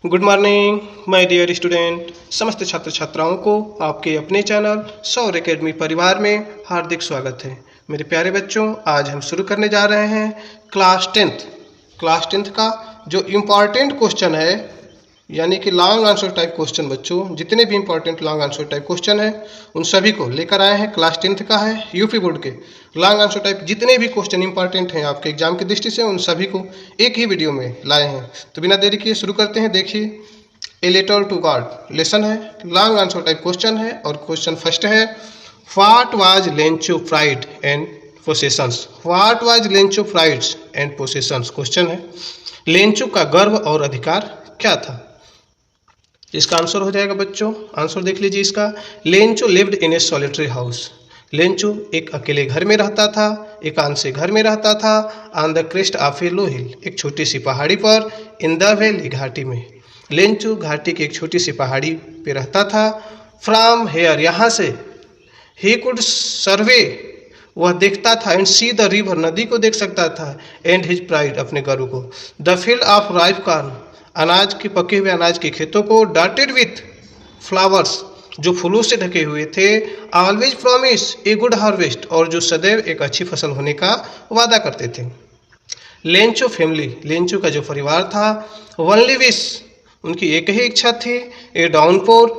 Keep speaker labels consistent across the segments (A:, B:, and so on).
A: Good morning my dear student. समस्त छात्र छात्राओं को आपके अपने चैनल सौर एकेडमी परिवार में हार्दिक स्वागत है। मेरे प्यारे बच्चों, आज हम शुरू करने जा रहे हैं क्लास टेंथ का जो इम्पॉर्टेंट क्वेश्चन है, यानी कि लॉन्ग आंसर टाइप क्वेश्चन। बच्चों, जितने भी important long answer type question है उन सभी को लेकर आए हैं। क्लास टेंथ का है, यूपी बोर्ड के लॉन्ग आंसर टाइप जितने भी क्वेश्चन इंपॉर्टेंट हैं आपके एग्जाम की दृष्टि से, उन सभी को एक ही वीडियो में लाए हैं। तो बिना देरी किए शुरू करते हैं। देखिए, a letter to God lesson है, लॉन्ग आंसर टाइप क्वेश्चन है और क्वेश्चन फर्स्ट है, what was Lencho pride and possessions. What was Lencho pride and possessions question है। लेंचो का गर्व और अधिकार क्या था? इसका आंसर हो जाएगा बच्चों, आंसर देख लीजिए इसका। Lencho lived in A solitary house. Lencho एक अकेले घर में रहता था, एकांत से घर में रहता था। ऑन द क्रेस्ट ऑफ ए लो हिल, एक छोटी सी पहाड़ी पर। इन द वैली, घाटी में। लेंचो घाटी की एक छोटी सी पहाड़ी पे रहता था। फ्रॉम हेयर, यहाँ से। ही कुड सर्वे, वह देखता था। एंड सी द रिवर, नदी को देख सकता था। एंड हिज प्राइड, अपने गर्व को। The field of ripe corn, अनाज के पके हुए अनाज के खेतों को। डॉटेड विथ फ्लावर्स, जो फूलों से ढके हुए थे। Always promise a good harvest, और जो सदैव एक अच्छी फसल होने का वादा करते थे। लेंचो फैमिली, लेंचो का जो परिवार था। ओनली विश, उनकी एक ही इच्छा थी। ए डाउनपोर,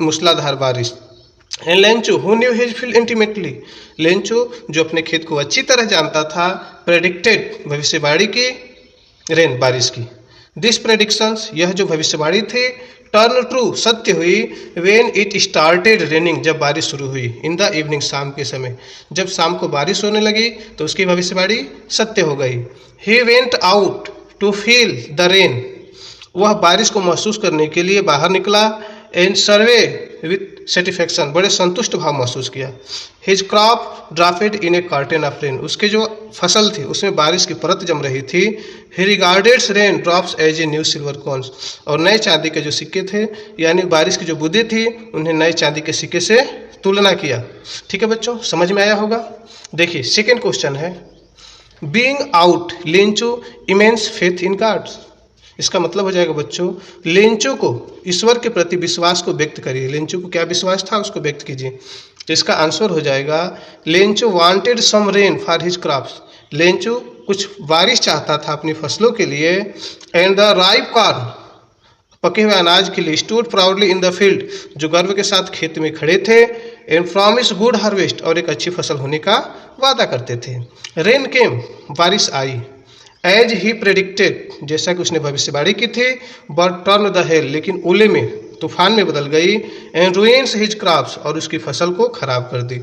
A: मूसलाधार बारिश। And Lencho who knew his field intimately, Lencho जो अपने खेत को अच्छी तरह जानता था। प्रेडिक्टेड, भविष्यवाणी की। रेन, बारिश की। दिस प्रेडिक्शंस, यह जो भविष्यवाणी थी। टर्न ट्रू, सत्य हुई। व्हेन इट स्टार्टेड रेनिंग, जब बारिश शुरू हुई। इन द इवनिंग, शाम के समय। जब शाम को बारिश होने लगी तो उसकी भविष्यवाणी सत्य हो गई। He went out to feel the rain, वह बारिश को महसूस करने के लिए बाहर निकला। एंड सर्वे विथ सेटिस्फैक्शन, बड़े संतुष्ट भाव महसूस किया। His crop drafted in A curtain of rain, उसके जो फसल थी उसमें बारिश की परत जम रही थी। He regarded rain drops as a new silver coins, और नए चांदी के जो सिक्के थे, यानी बारिश की जो बूंदें थी, उन्हें नए चांदी के सिक्के से तुलना किया। ठीक है बच्चों, समझ में आया होगा। देखिए, सेकेंड क्वेश्चन है, being out Lencho immense faith in God. इसका मतलब हो जाएगा बच्चों, लेंचो को ईश्वर के प्रति विश्वास को व्यक्त करिए। लेंचो को क्या विश्वास था, उसको व्यक्त कीजिए। तो इसका आंसर हो जाएगा, Lencho wanted some rain for his crops. Lencho कुछ बारिश चाहता था अपनी फसलों के लिए। एंड द राइप कॉर्न, पके हुए अनाज के लिए। Stood proudly in the field, जो गर्व के साथ खेत में खड़े थे। एंड प्रॉमिस गुड हार्वेस्ट, और एक अच्छी फसल होने का वादा करते थे। रेन केम, बारिश आई। एज ही प्रेडिक्टेड, जैसा कि उसने भविष्यवाणी की थी। बट टर्न द हेल, लेकिन ओले में, तूफान में बदल गई। एंड रुइन्स हिज क्रॉप्स, और उसकी फसल को खराब कर दी।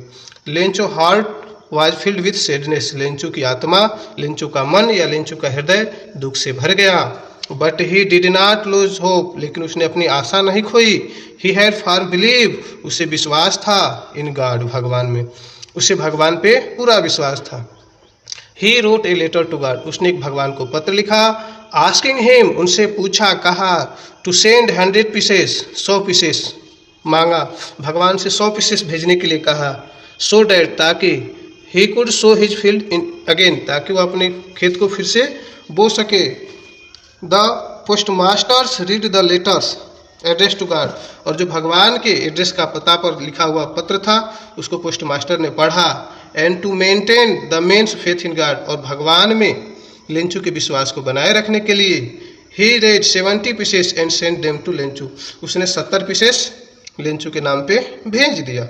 A: Lencho heart was filled with sadness, Lencho की आत्मा, लेंचो का मन या लेंचो का हृदय दुख से भर गया। But he did not lose hope, लेकिन उसने अपनी आशा नहीं खोई। ही हैड फॉर बिलीव, उसे विश्वास था। इन गॉड, भगवान में, उसे भगवान पे पूरा विश्वास था। He wrote a letter to God, उसने एक भगवान को पत्र लिखा। आस्किंग हिम, उनसे पूछा, कहा। टू सेंड 100 पीसेस, 100 पीसेस मांगा, भगवान से 100 पीसेस भेजने के लिए कहा। सो डैट, ताकि। He could sow his field in again, ताकि वो अपने खेत को फिर से बो सके। The postmasters read the letters address to God, और जो भगवान के एड्रेस का पता पर लिखा हुआ पत्र था उसको पोस्ट मास्टर ने पढ़ा। And to maintain the man's faith in God, और भगवान में लेंचो के विश्वास को बनाए रखने के लिए। He raised 70 pieces and send them to Lencho, उसने 70 पीसेस लेंचो के नाम पे भेज दिया।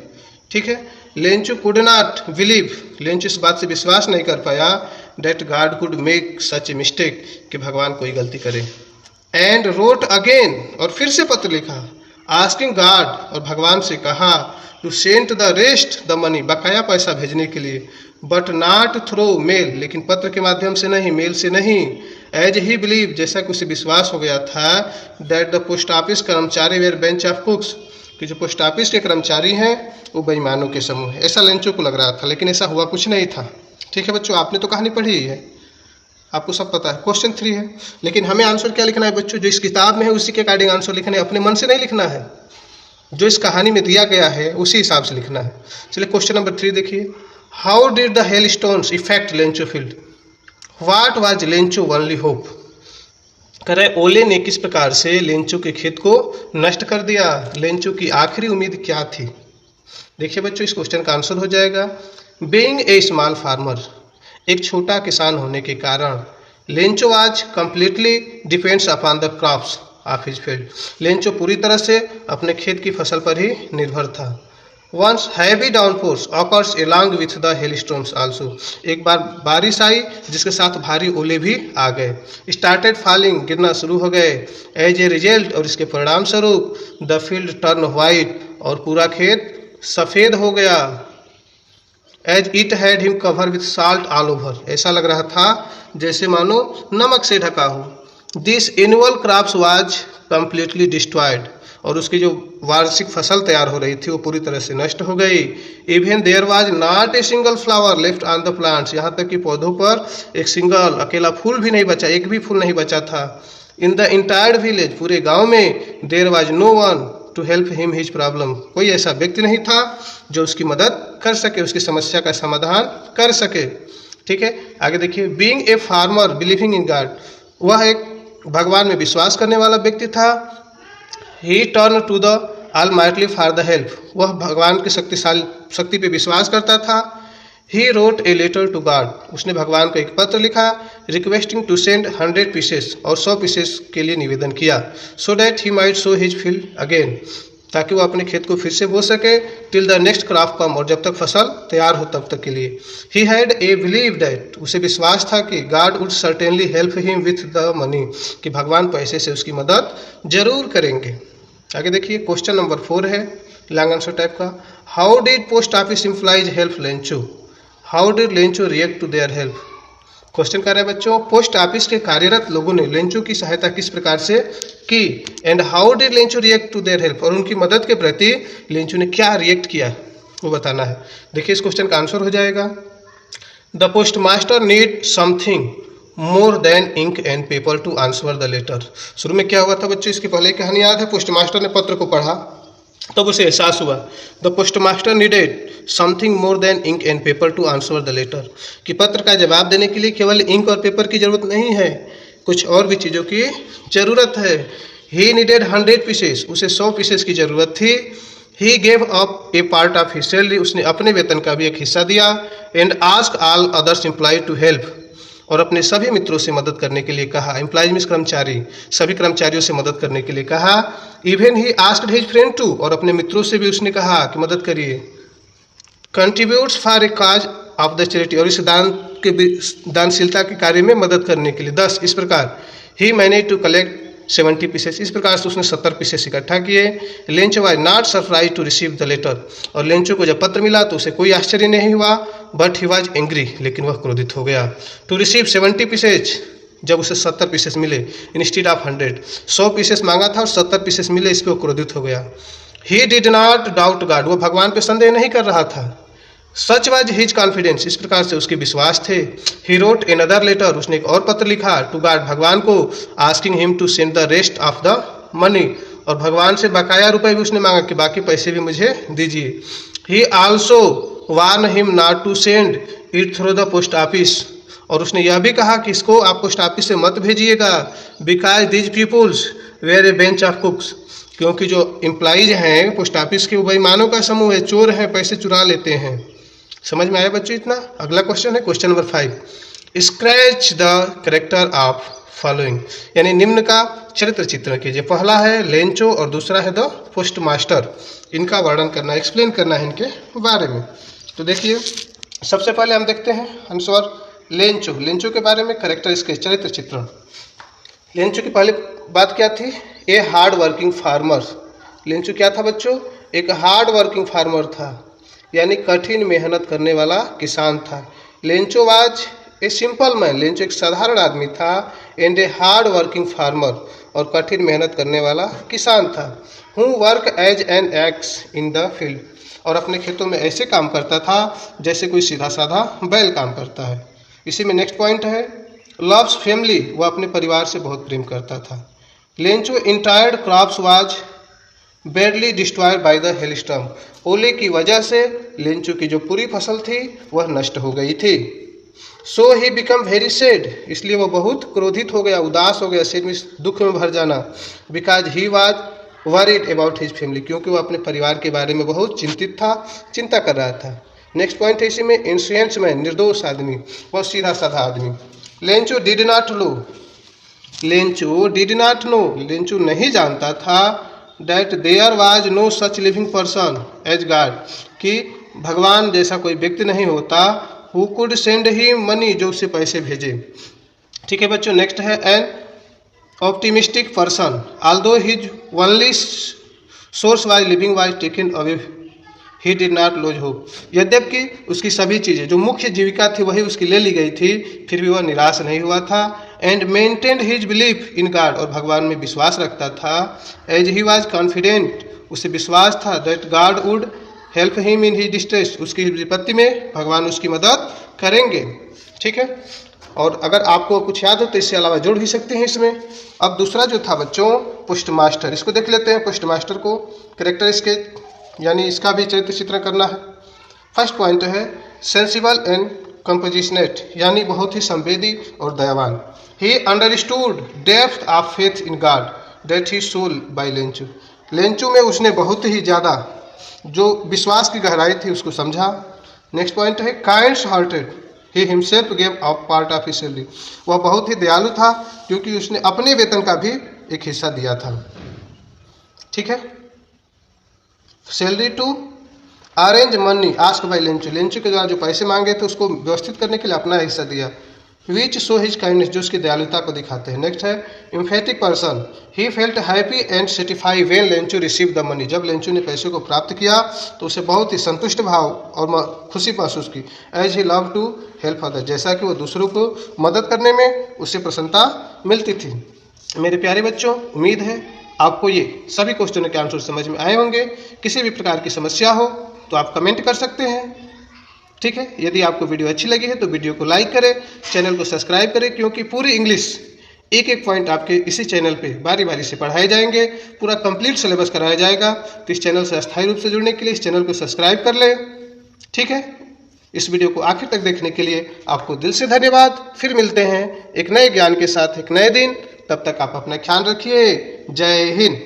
A: ठीक है। Lencho could not believe, Lencho इस बात से विश्वास नहीं कर पाया। That God could make such a mistake, कि भगवान कोई गलती करे। एंड रोट अगेन, और फिर से पत्र लिखा। आस्किंग गॉड, और भगवान से कहा। To send the rest the money, बकाया पैसा भेजने के लिए। बट नॉट थ्रो मेल, लेकिन पत्र के माध्यम से नहीं, मेल से नहीं। एज ही बिलीव, जैसा कि उसे विश्वास हो गया था। दैट द पोस्ट ऑफिस कर्मचारी वेर बेंच ऑफ कुक्स, कि जो पोस्ट ऑफिस के कर्मचारी हैं वो बेईमानों के समूह है, ऐसा लेंचो को लग रहा था। लेकिन ऐसा हुआ कुछ नहीं था। ठीक है बच्चों, आपने तो कहानी पढ़ी ही है, आपको सब पता है। क्वेश्चन 3 है, लेकिन हमें आंसर क्या लिखना है बच्चों, जो इस किताब में है उसी के अकॉर्डिंग आंसर लिखना है, अपने मन से नहीं लिखना है। जो इस कहानी में दिया गया है उसी हिसाब से लिखना है। चलिए क्वेश्चन नंबर 3 देखिए। How did the hail stones effect Lencho field, what was Lencho only hope. करे ओले ने किस प्रकार से लेंचो के खेत को नष्ट कर दिया। लेंचो की आखिरी उम्मीद क्या थी। देखिए बच्चों, इस क्वेश्चन का आंसर हो जाएगा बीइंग ए स्मॉल फार्मर, एक छोटा किसान होने के कारण लेंचो आज completely depends upon the crops of his field. Lencho पूरी तरह से अपने खेत की फसल पर ही निर्भर था। Once heavy downforce occurs along with the hailstorms also, एक बार बारिश आई जिसके साथ भारी ओले भी आ गए। स्टार्टेड फॉलिंग, गिरना शुरू हो गए। एज ए रिजल्ट, और इसके परिणाम स्वरूप द फील्ड टर्न व्हाइट, और पूरा खेत सफ़ेद हो गया। As it had him cover with salt all over, ऐसा लग रहा था जैसे मानो नमक से ढका हो। This annual crops was completely destroyed, और उसकी जो वार्षिक फसल तैयार हो रही थी वो पूरी तरह से नष्ट हो गई। Even there was not a single flower left on the plants, यहाँ तक कि पौधों पर एक सिंगल अकेला फूल भी नहीं बचा, एक भी फूल नहीं बचा था। इन द इंटायर विलेज, पूरे गांव में there was no one to help him his problem, कोई ऐसा व्यक्ति नहीं था जो उसकी मदद कर सके, उसकी समस्या का समाधान कर सके। ठीक है, आगे देखिए। Being a farmer believing in God, वह एक भगवान में विश्वास करने वाला व्यक्ति था। He turn to the almighty for the help, वह भगवान की शक्ति पे विश्वास करता था। He wrote a letter to God, उसने भगवान को एक पत्र लिखा रिक्वेस्टिंग टू सेंड 100 पीसेस, और 100 पीसेस के लिए निवेदन किया। So that he might so his field again, ताकि वो अपने खेत को फिर से बो सके। टिल द नेक्स्ट क्रॉप कम, और जब तक फसल तैयार हो तब तक के लिए। He had a believe that, उसे विश्वास था कि God would certainly help him with the money, कि भगवान पैसे से उसकी मदद जरूर करेंगे। आगे देखिए, क्वेश्चन नंबर 4 है लॉन्ग आंसर टाइप का। How did post office employees help Lencho, how did Lencho react to their help. Question कर रहे हैं बच्चों, पोस्ट ऑफिस के कार्यरत लोगों ने लेंचो की सहायता किस प्रकार से की। And how did Lencho react to their help, और उनकी मदद के प्रति लेंचो ने क्या रिएक्ट किया वो बताना है। देखिए, इस क्वेश्चन का आंसर हो जाएगा the postmaster need something more than ink and paper to answer the letter. शुरू में क्या हुआ था बच्चों, इसकी पहले कहानी याद है। पोस्ट मास्टर ने पत्र को पढ़ा तब उसे एहसास हुआ the postmaster needed something more than ink and paper to answer the letter, कि पत्र का जवाब देने के लिए केवल इंक और पेपर की जरूरत नहीं है, कुछ और भी चीज़ों की जरूरत है। ही नीडेड 100 पीसेस, उसे 100 पीसेस की जरूरत थी। He gave up a part of his salary, उसने अपने वेतन का भी एक हिस्सा दिया। And ask all others employ to help, और अपने सभी मित्रों से मदद करने के लिए कहा। एम्प्लॉयज मींस कर्मचारी, सभी कर्मचारियों से मदद करने के लिए कहा। Even he asked his friend to, और अपने मित्रों से भी उसने कहा कि मदद करिए। Contributes for a cause of the charity, और इस दानशीलता के कार्य में मदद करने के लिए। 10 इस प्रकार ही मैनेज टू कलेक्ट 70 पीसेस, इस प्रकार से उसने 70 पीसेस इकट्ठा किए। Lencho was not surprise to receive the letter, और लेंचो को जब पत्र मिला तो उसे कोई आश्चर्य नहीं हुआ। बट ही वाज एंग्री, लेकिन वह क्रोधित हो गया। टू रिसीव 70 पीसेज, जब उसे 70 पीसेस मिले इंस्टीड ऑफ 100, 100 पीसेस मांगा था और 70 पीसेस मिले, इस पर वो क्रोधित हो गया। ही डिड नॉट डाउट गॉड, वो भगवान पे संदेह नहीं कर रहा था। सच वाज हिज कॉन्फिडेंस, इस प्रकार से उसके विश्वास थे। ही रोट एनदर लेटर, उसने एक और पत्र लिखा टू गॉड, भगवान को, asking him to send the rest of the money, और भगवान से बकाया रुपए भी उसने मांगा कि बाकी पैसे भी मुझे दीजिए। He also warn him not to send it through the post office, और उसने यह भी कहा कि इसको आप पोस्ट ऑफिस से मत भेजिएगा। Because these peoples were a bunch of crooks, क्योंकि जो एम्प्लॉइज हैं पोस्ट ऑफिस के वो बेईमानों का समूह है, चोर हैं, पैसे चुरा लेते हैं। समझ में आया बच्चों इतना। अगला क्वेश्चन है question number 5। Scratch the character of following, यानी निम्न का चरित्र चित्रण कीजिए। पहला है लेंचो और दूसरा है द पोस्ट मास्टर। इनका वर्णन करना, एक्सप्लेन करना है इनके बारे में। तो देखिए, सबसे पहले हम देखते हैं आंसर लेंचो। लेंचो के बारे में कैरेक्टर, इसके चरित्र चित्रण। लेंचो की पहली बात क्या थी, ए हार्ड वर्किंग फार्मर। लेंचो क्या था बच्चों, एक हार्ड वर्किंग फार्मर था, यानी कठिन मेहनत करने वाला किसान था। Lencho was a simple man, Lencho एक साधारण आदमी था। And a hard working farmer, और कठिन मेहनत करने वाला किसान था। Who work as an ox in the field, और अपने खेतों में ऐसे काम करता था जैसे कोई सीधा साधा बैल काम करता है। इसी में नेक्स्ट पॉइंट है लव्स फैमिली, वह अपने परिवार से बहुत प्रेम करता था। Lencho entire crops was badly destroyed by the hailstorm, ओले की वजह से लेंचो की जो पूरी फसल थी वह नष्ट हो गई थी। सो ही बिकम वेरी सैड, इसलिए वो बहुत क्रोधित हो गया, उदास हो गया, सैड मीन्स दुख में भर जाना। Because he was worried about his family, क्योंकि वो अपने परिवार के बारे में बहुत चिंतित था, चिंता कर रहा था। नेक्स्ट पॉइंट है इसी में, इनोसेंट मैन, निर्दोष आदमी, बहुत सीधा साधा आदमी। Lencho did not know, Lencho did not know, Lencho नहीं जानता था that there was no such living person as God, कि भगवान जैसा कोई व्यक्ति नहीं होता, who could send he money, जो उसे पैसे भेजे। ठीक है बच्चों, नेक्स्ट है an optimistic person although his only source was living was taken away he did not lose hope, यद्यपि उसकी सभी चीज़ें जो मुख्य जीविका थी वही उसकी ले ली गई थी, फिर भी वह निराश नहीं हुआ था। And maintained his belief in God, और भगवान में विश्वास रखता था। एज ही वाज कॉन्फिडेंट, उसे विश्वास था that God would help him in his distress, उसकी विपत्ति में भगवान उसकी मदद करेंगे। ठीक है, और अगर आपको कुछ याद हो तो इससे अलावा जोड़ भी सकते हैं इसमें। अब दूसरा जो था बच्चों पोस्ट मास्टर, इसको देख लेते हैं। पोस्ट मास्टर को कैरेक्टर स्केच यानी इसका भी चरित्र चित्रण करना है। फर्स्ट पॉइंट है सेंसिबल एंड कंपोजिशनेट, यानी बहुत ही संवेदी और दयावान। He understood depth of faith in God that he sole by Lenchu, Lenchu में उसने बहुत ही ज़्यादा जो विश्वास की गहराई थी उसको समझा। नेक्स्ट पॉइंट है kind hearted, he himself gave a part of his salary, वह बहुत ही दयालु था क्योंकि उसने अपने वेतन का भी एक हिस्सा दिया था। ठीक है, salary to arrange money ask by Lenchu, Lenchu के द्वारा जो पैसे मांगे थे उसको व्यवस्थित करने के लिए अपना हिस्सा दिया। विच शो हिज काइंडनेस, जो उसकी दयालुता को दिखाते हैं। नेक्स्ट है emphatic person, he felt happy and satisfy when Lenchu receive the money, जब लेंचू ने पैसे को प्राप्त किया तो उसे बहुत ही संतुष्ट भाव और खुशी महसूस की। As he love to help other, जैसा कि वो दूसरों को मदद करने में उसे प्रसन्नता मिलती थी। मेरे प्यारे बच्चों, उम्मीद है आपको ये सभी क्वेश्चनों के आंसर समझ में आए होंगे। किसी भी प्रकार की समस्या हो तो आप कमेंट कर सकते हैं। ठीक है, यदि आपको वीडियो अच्छी लगी है तो वीडियो को लाइक करें, चैनल को सब्सक्राइब करें, क्योंकि पूरी इंग्लिश एक एक पॉइंट आपके इसी चैनल पे बारी बारी से पढ़ाए जाएंगे, पूरा कंप्लीट सिलेबस कराया जाएगा। तो इस चैनल से अस्थायी रूप से जुड़ने के लिए इस चैनल को सब्सक्राइब कर लें। ठीक है, इस वीडियो को आखिर तक देखने के लिए आपको दिल से धन्यवाद। फिर मिलते हैं एक नए ज्ञान के साथ एक नए दिन, तब तक आप अपना ख्याल रखिए। जय हिंद।